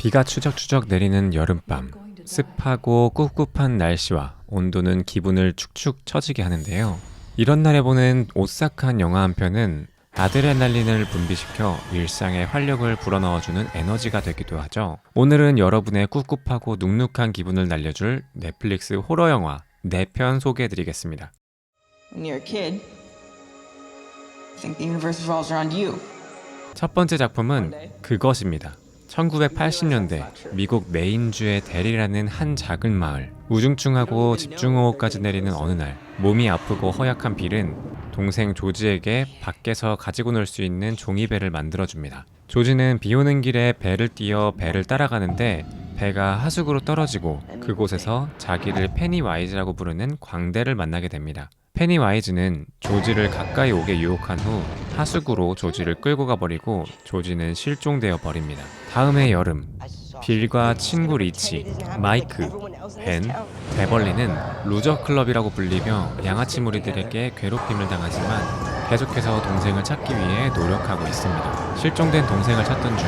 비가 추적추적 내리는 여름밤, 습하고 꿉꿉한 날씨와 온도는 기분을 축축 처지게 하는데요. 이런 날에 보는 오싹한 영화 한 편은 아드레날린을 분비시켜 일상에 활력을 불어넣어주는 에너지가 되기도 하죠. 오늘은 여러분의 꿉꿉하고 눅눅한 기분을 날려줄 넷플릭스 호러 영화 4편 소개해드리겠습니다. When you're a kid, you think the universe revolves around you. 첫 번째 작품은 그것입니다. 1980년대 미국 메인주의 대리라는 한 작은 마을. 우중충하고 집중호우까지 내리는 어느 날, 몸이 아프고 허약한 빌은 동생 조지에게 밖에서 가지고 놀 수 있는 종이배를 만들어줍니다. 조지는 비 오는 길에 배를 띄어 배를 따라가는데 배가 하수구로 떨어지고 그곳에서 자기를 페니와이즈라고 부르는 광대를 만나게 됩니다. 페니와이즈는 조지를 가까이 오게 유혹한 후 하수구로 조지를 끌고 가버리고 조지는 실종되어 버립니다. 다음해 여름, 빌과 친구 리치, 마이크, 벤, 베벌리는 루저 클럽이라고 불리며 양아치 무리들에게 괴롭힘을 당하지만 계속해서 동생을 찾기 위해 노력하고 있습니다. 실종된 동생을 찾던 중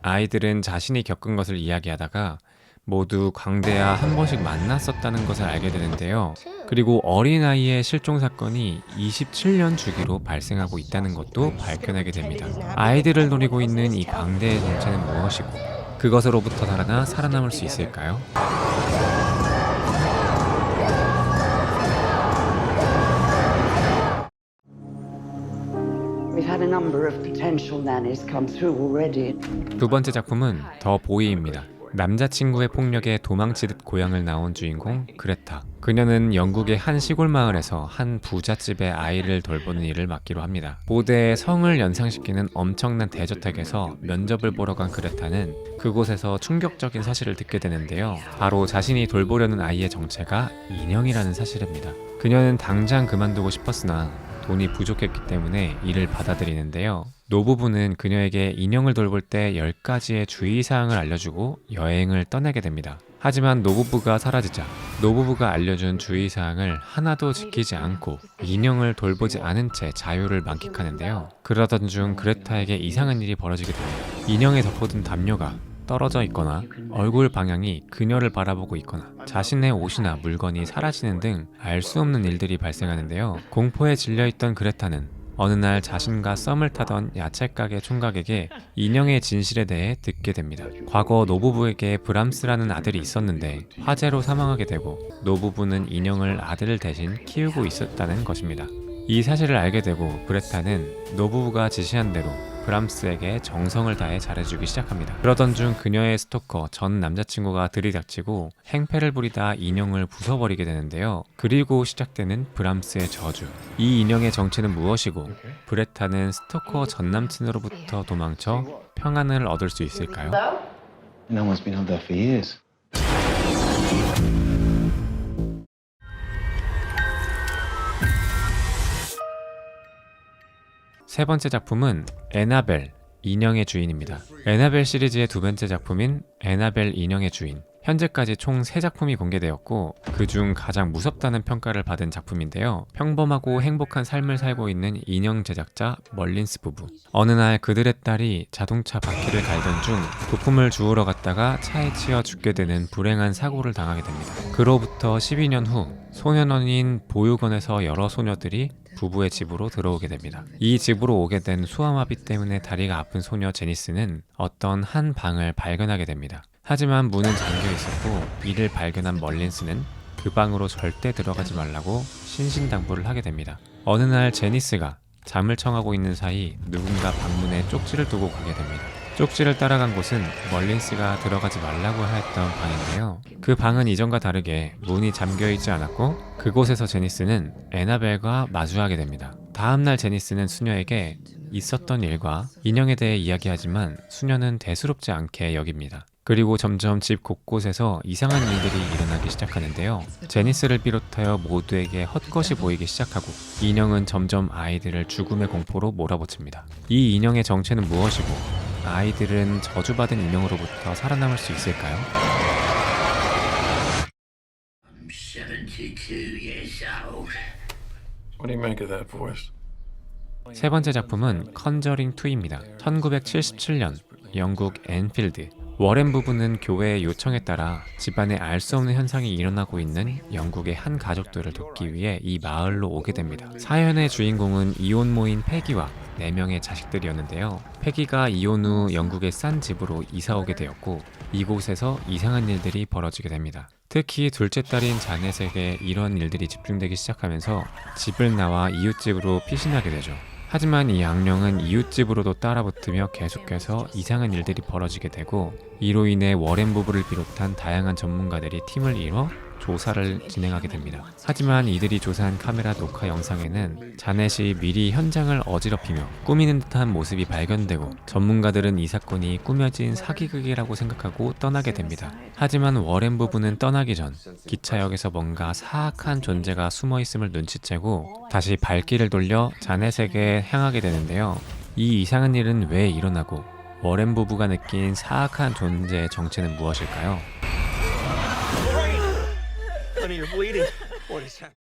아이들은 자신이 겪은 것을 이야기하다가 모두 광대와 한 번씩 만났었다는 것을 알게 되는데요. 그리고 어린아이의 실종 사건이 27년 주기로 발생하고 있다는 것도 밝혀내게 됩니다. 아이들을 노리고 있는 이 광대의 정체는 무엇이고 그것으로부터 살아나 살아남을 수 있을까요? We've had a number of potential nannies come through already. 두 번째 작품은 더 보이입니다. 남자친구의 폭력에 도망치듯 고향을 나온 주인공 그레타. 그녀는 영국의 한 시골 마을에서 한 부잣집의 아이를 돌보는 일을 맡기로 합니다. 고대의 성을 연상시키는 엄청난 대저택에서 면접을 보러 간 그레타는 그곳에서 충격적인 사실을 듣게 되는데요. 바로 자신이 돌보려는 아이의 정체가 인형이라는 사실입니다. 그녀는 당장 그만두고 싶었으나 돈이 부족했기 때문에 이를 받아들이는데요. 노부부는 그녀에게 인형을 돌볼 때 10가지의 주의사항을 알려주고 여행을 떠나게 됩니다. 하지만 노부부가 사라지자 노부부가 알려준 주의사항을 하나도 지키지 않고 인형을 돌보지 않은 채 자유를 만끽하는데요. 그러던 중 그레타에게 이상한 일이 벌어지게 됩니다. 인형에 덮어둔 담요가 떨어져 있거나 얼굴 방향이 그녀를 바라보고 있거나 자신의 옷이나 물건이 사라지는 등 알 수 없는 일들이 발생하는데요. 공포에 질려있던 그레타는 어느 날 자신과 썸을 타던 야채가게 총각에게 인형의 진실에 대해 듣게 됩니다. 과거 노부부에게 브람스라는 아들이 있었는데 화재로 사망하게 되고 노부부는 인형을 아들 대신 키우고 있었다는 것입니다. 이 사실을 알게 되고 그레타는 노부부가 지시한 대로 브람스에게 정성을 다해 잘해주기 시작합니다. 그러던 중 그녀의 스토커 전 남자친구가 들이닥치고 행패를 부리다 인형을 부숴버리게 되는데요. 그리고 시작되는 브람스의 저주. 이 인형의 정체는 무엇이고 그레타는 스토커 전 남친으로부터 도망쳐 평안을 얻을 수 있을까요? No one's been up there for years. 세 번째 작품은 애나벨, 인형의 주인입니다. 애나벨 시리즈의 두 번째 작품인 애나벨 인형의 주인. 현재까지 총 3작품이 공개되었고 그중 가장 무섭다는 평가를 받은 작품인데요. 평범하고 행복한 삶을 살고 있는 인형 제작자 멀린스 부부. 어느 날 그들의 딸이 자동차 바퀴를 갈던 중 부품을 주우러 갔다가 차에 치여 죽게 되는 불행한 사고를 당하게 됩니다. 그로부터 12년 후 소년원인 보육원에서 여러 소녀들이 부부의 집으로 들어오게 됩니다. 이 집으로 오게 된 수아마비 때문에 다리가 아픈 소녀 제니스는 어떤 한 방을 발견하게 됩니다. 하지만 문은 잠겨 있었고 이를 발견한 멀린스는 그 방으로 절대 들어가지 말라고 신신당부를 하게 됩니다. 어느 날 제니스가 잠을 청하고 있는 사이 누군가 방문에 쪽지를 두고 가게 됩니다. 쪽지를 따라간 곳은 멀린스가 들어가지 말라고 하였던 방인데요. 그 방은 이전과 다르게 문이 잠겨있지 않았고 그곳에서 제니스는 애나벨과 마주하게 됩니다. 다음날 제니스는 수녀에게 있었던 일과 인형에 대해 이야기하지만 수녀는 대수롭지 않게 여깁니다. 그리고 점점 집 곳곳에서 이상한 일들이 일어나기 시작하는데요. 제니스를 비롯하여 모두에게 헛것이 보이기 시작하고 인형은 점점 아이들을 죽음의 공포로 몰아붙입니다. 이 인형의 정체는 무엇이고 아이들은 저주받은 인형으로부터 살아남을 수 있을까요? I'm 72 years old. What do you make of that voice? 세 번째 작품은 컨저링 2입니다. 1977년 영국 앤필드 워렌 부부는 교회의 요청에 따라 집안에 알 수 없는 현상이 일어나고 있는 영국의 한 가족들을 돕기 위해 이 마을로 오게 됩니다. 사연의 주인공은 이혼모인 패기와 4명의 자식들이었는데요. 패기가 이혼 후 영국의 싼 집으로 이사 오게 되었고 이곳에서 이상한 일들이 벌어지게 됩니다. 특히 둘째 딸인 자넷에게 이런 일들이 집중되기 시작하면서 집을 나와 이웃집으로 피신하게 되죠. 하지만 이 악령은 이웃집으로도 따라붙으며 계속해서 이상한 일들이 벌어지게 되고 이로 인해 워렌 부부를 비롯한 다양한 전문가들이 팀을 이뤄 조사를 진행하게 됩니다. 하지만 이들이 조사한 카메라 녹화 영상에는 자넷이 미리 현장을 어지럽히며 꾸미는 듯한 모습이 발견되고 전문가들은 이 사건이 꾸며진 사기극이라고 생각하고 떠나게 됩니다. 하지만 워렌 부부는 떠나기 전 기차역에서 뭔가 사악한 존재가 숨어있음을 눈치채고 다시 발길을 돌려 자넷에게 향하게 되는데요. 이 이상한 일은 왜 일어나고 워렌 부부가 느낀 사악한 존재의 정체는 무엇일까요? Honey, you're bleeding. What is happening?